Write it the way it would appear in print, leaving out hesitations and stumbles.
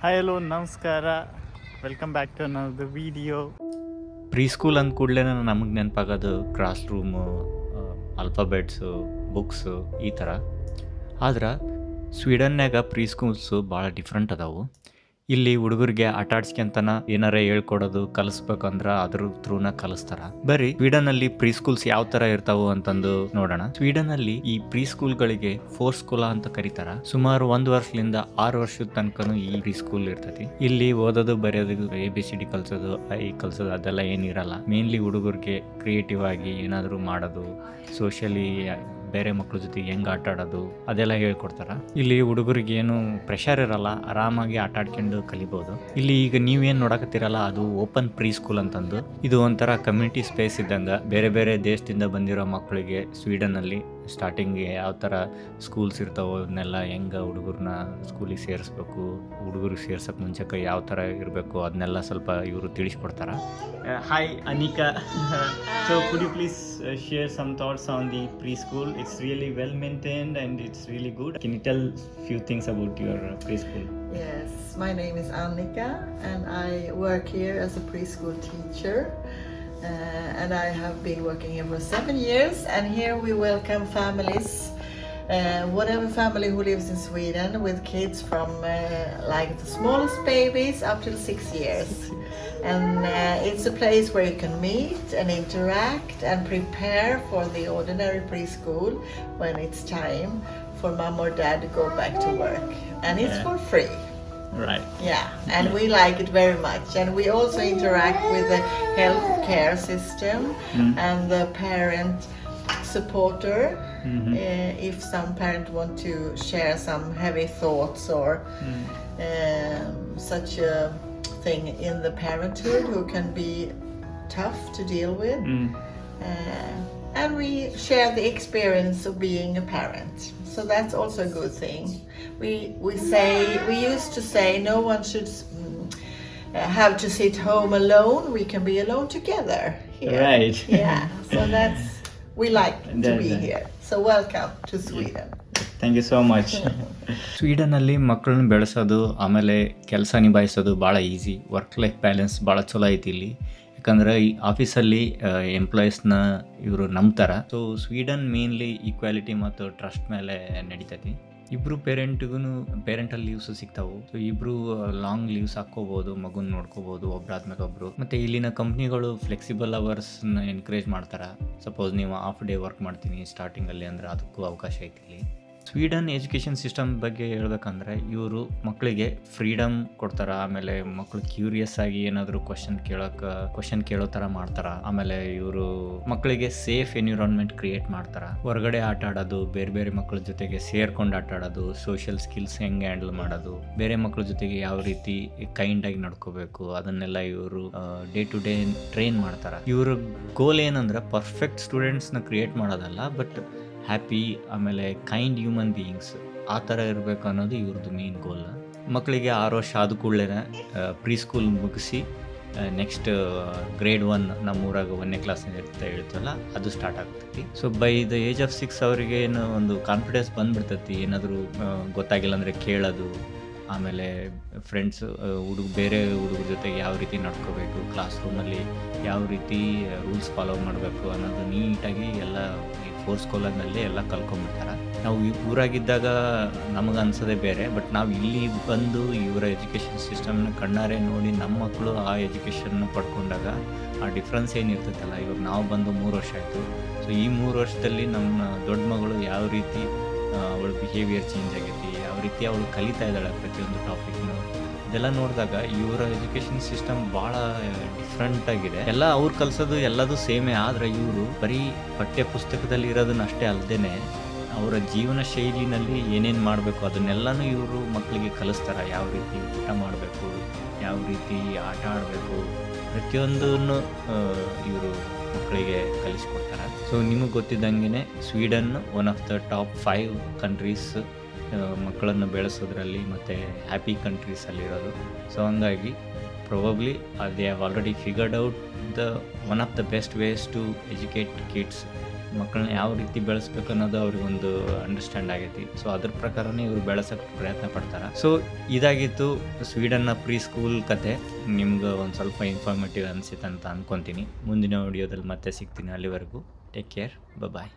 Hi hello ನಮಸ್ಕಾರ, welcome back to ಅನ್ನೋದು video. Pre school ಅಂದ ಕೂಡಲೇ ನಮಗೆ ನೆನಪಾಗೋದು ಕ್ಲಾಸ್ ರೂಮು, ಆಲ್ಫಾಬೆಟ್ಸು, ಬುಕ್ಸು ಈ ಥರ. ಆದ್ರೆ ಸ್ವೀಡನ್ಯಾಗ ಪ್ರೀ ಸ್ಕೂಲ್ಸು ಭಾಳ ಡಿಫ್ರೆಂಟ್ ಅದಾವು. ಇಲ್ಲಿ ಹುಡುಗರಿಗೆ ಆಟ ಆಡ್ಸ್ಕೊಂತನ ಏನಾರ ಹೇಳ್ಕೊಡೋದು ಕಲಿಸ್ಬೇಕಂದ್ರೆ ಅದ್ರ ಥ್ರೂನ ಕಲಿಸ್ತಾರ. ಬರೀ ಸ್ವೀಡನಲ್ಲಿ ಪ್ರೀ ಸ್ಕೂಲ್ಸ್ ಯಾವ ತರ ಇರ್ತಾವು ಅಂತಂದು ನೋಡೋಣ. ಸ್ವೀಡನಲ್ಲಿ ಈ ಪ್ರೀ ಸ್ಕೂಲ್ಗಳಿಗೆ ಫೋರ್ ಸ್ಕೂಲ ಅಂತ ಕರೀತಾರ. ಸುಮಾರು 1 ವರ್ಷದಿಂದ 6 ವರ್ಷದ ತನಕನೂ ಈ ಪ್ರೀ ಸ್ಕೂಲ್ ಇರ್ತೈತಿ. ಇಲ್ಲಿ ಓದೋದು ಬರೆಯೋದು ABCD ಕಲ್ಸೋದು, ಕಲ್ಸೋದು ಅದೆಲ್ಲ ಏನಿರಲ್ಲ. ಮೇನ್ಲಿ ಹುಡುಗರಿಗೆ ಕ್ರಿಯೇಟಿವ್ ಆಗಿ ಏನಾದರೂ ಮಾಡೋದು, ಸೋಷಿಯಲಿ ಬೇರೆ ಮಕ್ಳ ಜೊತೆ ಹೆಂಗೆ ಆಟ ಆಡೋದು ಅದೆಲ್ಲ ಹೇಳ್ಕೊಡ್ತಾರ. ಇಲ್ಲಿ ಹುಡುಗರಿಗೆ ಏನು ಪ್ರೆಷರ್ ಇರಲ್ಲ, ಆರಾಮಾಗಿ ಆಟ ಆಡ್ಕೊಂಡು ಕಲಿಬಹುದು. ಇಲ್ಲಿ ಈಗ ನೀವೇನು ನೋಡಕತ್ತೀರಲ್ಲ ಅದು ಓಪನ್ ಪ್ರೀ ಸ್ಕೂಲ್ ಅಂತಂದು. ಇದು ಒಂಥರ ಕಮ್ಯುನಿಟಿ ಸ್ಪೇಸ್ ಇದ್ದಂಗೆ. ಬೇರೆ ಬೇರೆ ದೇಶದಿಂದ ಬಂದಿರೋ ಮಕ್ಕಳಿಗೆ ಸ್ವೀಡನ್ನಲ್ಲಿ ಸ್ಟಾರ್ಟಿಂಗ್ ಯಾವ ಥರ ಸ್ಕೂಲ್ಸ್ ಇರ್ತಾವೋ ಅದನ್ನೆಲ್ಲ ಹೆಂಗೆ ಹುಡುಗರನ್ನ ಸ್ಕೂಲಿಗೆ ಸೇರಿಸ್ಬೇಕು, ಹುಡುಗರಿಗೆ ಸೇರ್ಸೋಕೆ ಮುಂಚೆಗೆ ಯಾವ ಥರ ಇರಬೇಕು ಅದನ್ನೆಲ್ಲ ಸ್ವಲ್ಪ ಇವರು ತಿಳಿಸ್ಕೊಡ್ತಾರ. Hi Annika, so could you please share some thoughts on the preschool? It's really well maintained and it's really good. Can you tell few things about your preschool? Yes, my name is Annika and I work here as a preschool teacher. And I have been working here for 7 years, and here we welcome families, whatever family who lives in Sweden, with kids from like the smallest babies up till 6 years. And it's a place where you can meet and interact and prepare for the ordinary preschool when it's time for mom or dad to go back to work. And it's for free. Right. Yeah, and we like it very much. And we also interact with the healthcare system and the parent supporter. If some parent want to share some heavy thoughts or such a thing in the parenthood who can be tough to deal with. And we share the experience of being a parent. So that's also a good thing. We used to say no one should have to sit home alone. We can be alone together here. Right. Yeah. So we like to be here. So welcome to Sweden. Thank you so much. ಸ್ವೀಡನಲ್ಲಿ ಮಕ್ಕಳನ್ನ ಬೆಳೆಸೋದು ಆಮೇಲೆ ಕೆಲಸ ನಿಭಾಯಿಸೋದು ಭಾಳ easy. Work life balance ಭಾಳ ಚಲೋ ಐತಿ ಇಲ್ಲಿ. ಯಾಕಂದ್ರೆ ಈ ಆಫೀಸಲ್ಲಿ ಎಂಪ್ಲಾಯೀಸ್ನ ಇವರು ನಂಬ್ತಾರೆ. ಸೊ ಸ್ವೀಡನ್ ಮೇನ್ಲಿ ಈಕ್ವಾಲಿಟಿ ಮತ್ತು ಟ್ರಸ್ಟ್ ಮೇಲೆ ನಡೀತೈತಿ. ಇಬ್ಬರು ಪೇರೆಂಟಲ್ ಲೀವ್ಸ್ ಸಿಗ್ತಾವು. ಸೊ ಇಬ್ಬರು ಲಾಂಗ್ ಲೀವ್ಸ್ ಹಾಕ್ಕೋಬೋದು, ಮಗುನ ನೋಡ್ಕೋಬೋದು ಒಬ್ರಾದ್ಮೇಲೆ ಒಬ್ರು. ಮತ್ತು ಇಲ್ಲಿನ ಕಂಪ್ನಿಗಳು ಫ್ಲೆಕ್ಸಿಬಲ್ ಅವರ್ಸ್ನ ಎನ್ಕರೇಜ್ ಮಾಡ್ತಾರೆ. ಸಪೋಸ್ ನೀವು ಹಾಫ್ ಡೇ ವರ್ಕ್ ಮಾಡ್ತೀನಿ ಸ್ಟಾರ್ಟಿಂಗಲ್ಲಿ ಅಂದರೆ ಅದಕ್ಕೂ ಅವಕಾಶ ಐತಿ ಇಲ್ಲಿ. ಸ್ವೀಡನ್ ಎಜುಕೇಷನ್ ಸಿಸ್ಟಮ್ ಬಗ್ಗೆ ಹೇಳ್ಬೇಕಂದ್ರೆ ಇವರು ಮಕ್ಕಳಿಗೆ ಫ್ರೀಡಮ್ ಕೊಡ್ತಾರ. ಆಮೇಲೆ ಮಕ್ಕಳು ಕ್ಯೂರಿಯಸ್ ಆಗಿ ಏನಾದರೂ ಕ್ವಶನ್ ಕೇಳೋ ಥರ ಮಾಡ್ತಾರ. ಆಮೇಲೆ ಇವರು ಮಕ್ಕಳಿಗೆ ಸೇಫ್ ಎನ್ವಿರಾನ್ಮೆಂಟ್ ಕ್ರಿಯೇಟ್ ಮಾಡ್ತಾರ. ಹೊರಗಡೆ ಆಟ ಆಡೋದು, ಬೇರೆ ಬೇರೆ ಮಕ್ಕಳ ಜೊತೆಗೆ ಸೇರ್ಕೊಂಡು ಆಟ ಆಡೋದು, ಸೋಷಿಯಲ್ ಸ್ಕಿಲ್ಸ್ ಹೆಂಗೆ ಹ್ಯಾಂಡಲ್ ಮಾಡೋದು, ಬೇರೆ ಮಕ್ಕಳ ಜೊತೆಗೆ ಯಾವ ರೀತಿ ಕೈಂಡ್ ಆಗಿ ನಡ್ಕೋಬೇಕು ಅದನ್ನೆಲ್ಲ ಇವರು ಡೇ ಟು ಡೇ ಟ್ರೈನ್ ಮಾಡ್ತಾರ. ಇವ್ರ ಗೋಲ್ ಏನಂದ್ರೆ ಪರ್ಫೆಕ್ಟ್ ಸ್ಟೂಡೆಂಟ್ಸ್ನ ಕ್ರಿಯೇಟ್ ಮಾಡೋದಲ್ಲ, ಬಟ್ ಹ್ಯಾಪಿ ಆಮೇಲೆ ಕೈಂಡ್ ಹ್ಯೂಮನ್ ಬೀಯಿಂಗ್ಸ್ ಆ ಥರ ಇರಬೇಕು ಅನ್ನೋದು ಇವ್ರದ್ದು ಮೇನ್ ಗೋಲ್. ಮಕ್ಕಳಿಗೆ 6 ವರ್ಷ ಆದ ಕೂಡಲೇ ಪ್ರೀ ಸ್ಕೂಲ್ ಮುಗಿಸಿ ನೆಕ್ಸ್ಟ್ ಗ್ರೇಡ್ 1 ನಮ್ಮೂರಾಗ 1ನೇ ಕ್ಲಾಸ್ ಅಂತ ಹೇಳ್ತೀವಲ್ಲ ಅದು ಸ್ಟಾರ್ಟ್ ಆಗ್ತೈತಿ. So by the age of 6 ಅವರಿಗೆ ಏನು ಒಂದು ಕಾನ್ಫಿಡೆನ್ಸ್ ಬಂದ್ಬಿಡ್ತೈತಿ. ಏನಾದರೂ ಗೊತ್ತಾಗಿಲ್ಲ ಅಂದರೆ ಕೇಳೋದು, ಆಮೇಲೆ ಫ್ರೆಂಡ್ಸ್ ಬೇರೆ ಹುಡುಗರ ಜೊತೆಗೆ ಯಾವ ರೀತಿ ನಡ್ಕೋಬೇಕು, ಕ್ಲಾಸ್ ರೂಮಲ್ಲಿ ಯಾವ ರೀತಿ ರೂಲ್ಸ್ ಫಾಲೋ ಮಾಡಬೇಕು ಅನ್ನೋದು ನೀಟಾಗಿ ಎಲ್ಲ ಫೋರ್ ಸ್ಕೂಲಲ್ಲಿ ಎಲ್ಲ ಕಲ್ಕೊಂಡ್ಬಿಡ್ತಾರೆ. ನಾವು ಊರಾಗಿದ್ದಾಗ ನಮಗೆ ಅನ್ಸೋದೇ ಬೇರೆ, ಬಟ್ ನಾವು ಇಲ್ಲಿ ಬಂದು ಇವರ ಎಜುಕೇಷನ್ ಸಿಸ್ಟಮ್ನ ಕಣ್ಣಾರೆ ನೋಡಿ ನಮ್ಮ ಮಕ್ಕಳು ಆ ಎಜುಕೇಷನ್ನ ಪಡ್ಕೊಂಡಾಗ ಆ ಡಿಫ್ರೆನ್ಸ್ ಏನಿರ್ತೈತಲ್ಲ. ಇವಾಗ ನಾವು ಬಂದು 3 ವರ್ಷ ಆಯಿತು. ಸೊ ಈ 3 ವರ್ಷದಲ್ಲಿ ನಮ್ಮ ದೊಡ್ಡ ಮಗಳು ಯಾವ ರೀತಿ ಅವಳ ಬಿಹೇವಿಯರ್ ಚೇಂಜ್ ಆಗೈತಿ, ಯಾವ ರೀತಿ ಅವಳು ಕಲಿತಾ ಇದ್ದಾಳೆ ಪ್ರತಿಯೊಂದು ಟಾಪಿಕ್ನು, ಇದೆಲ್ಲ ನೋಡಿದಾಗ ಇವರ ಎಜುಕೇಷನ್ ಸಿಸ್ಟಮ್ ಭಾಳ ಡಿಫ್ರೆಂಟ್ ಆಗಿದೆ. ಎಲ್ಲ ಅವ್ರು ಕಲಿಸೋದು ಎಲ್ಲದೂ ಸೇಮೇ, ಆದರೆ ಇವರು ಬರೀ ಪಠ್ಯ ಪುಸ್ತಕದಲ್ಲಿ ಇರೋದನ್ನ ಅಷ್ಟೇ ಅಲ್ಲದೇನೆ ಅವರ ಜೀವನ ಶೈಲಿನಲ್ಲಿ ಏನೇನು ಮಾಡಬೇಕು ಅದನ್ನೆಲ್ಲನೂ ಇವರು ಮಕ್ಕಳಿಗೆ ಕಲಿಸ್ತಾರೆ. ಯಾವ ರೀತಿ ಊಟ ಮಾಡಬೇಕು, ಯಾವ ರೀತಿ ಆಟ ಆಡಬೇಕು, ಪ್ರತಿಯೊಂದನ್ನು ಇವರು ಮಕ್ಕಳಿಗೆ ಕಲಿಸ್ಕೊಡ್ತಾರೆ. ಸೊ ನಿಮಗೆ ಗೊತ್ತಿದ್ದಂಗೆ Sweden one of the top 5 countries ಮಕ್ಕಳನ್ನು ಬೆಳೆಸೋದ್ರಲ್ಲಿ ಮತ್ತು ಹ್ಯಾಪಿ ಕಂಟ್ರೀಸಲ್ಲಿರೋದು. ಸೊ ಹಂಗಾಗಿ probably they have already figured out the one of the best ways to educate kids ಮಕ್ಕಳನ್ನ ಯಾವ ರೀತಿ ಬೆಳೆಸ್ಬೇಕು ಅನ್ನೋದು ಅವ್ರಿಗೊಂದು ಅಂಡರ್ಸ್ಟ್ಯಾಂಡ್ ಆಗೈತಿ. ಸೊ ಅದ್ರ ಪ್ರಕಾರನೇ ಇವ್ರು ಬೆಳೆಸೋಕ್ಕೆ ಪ್ರಯತ್ನ ಪಡ್ತಾರೆ. ಸೊ ಇದಾಗಿತ್ತು ಸ್ವೀಡನ್ನ ಪ್ರೀ ಸ್ಕೂಲ್ ಕತೆ. ನಿಮ್ಗೆ ಒಂದು ಸ್ವಲ್ಪ ಇನ್ಫಾರ್ಮೇಟಿವ್ ಅನಿಸಿತ್ತು ಅಂತ ಅಂದ್ಕೊತೀನಿ. ಮುಂದಿನ ವಿಡಿಯೋದಲ್ಲಿ ಮತ್ತೆ ಸಿಗ್ತೀನಿ. ಅಲ್ಲಿವರೆಗೂ ಟೇಕ್ ಕೇರ್, ಬಾಯ್.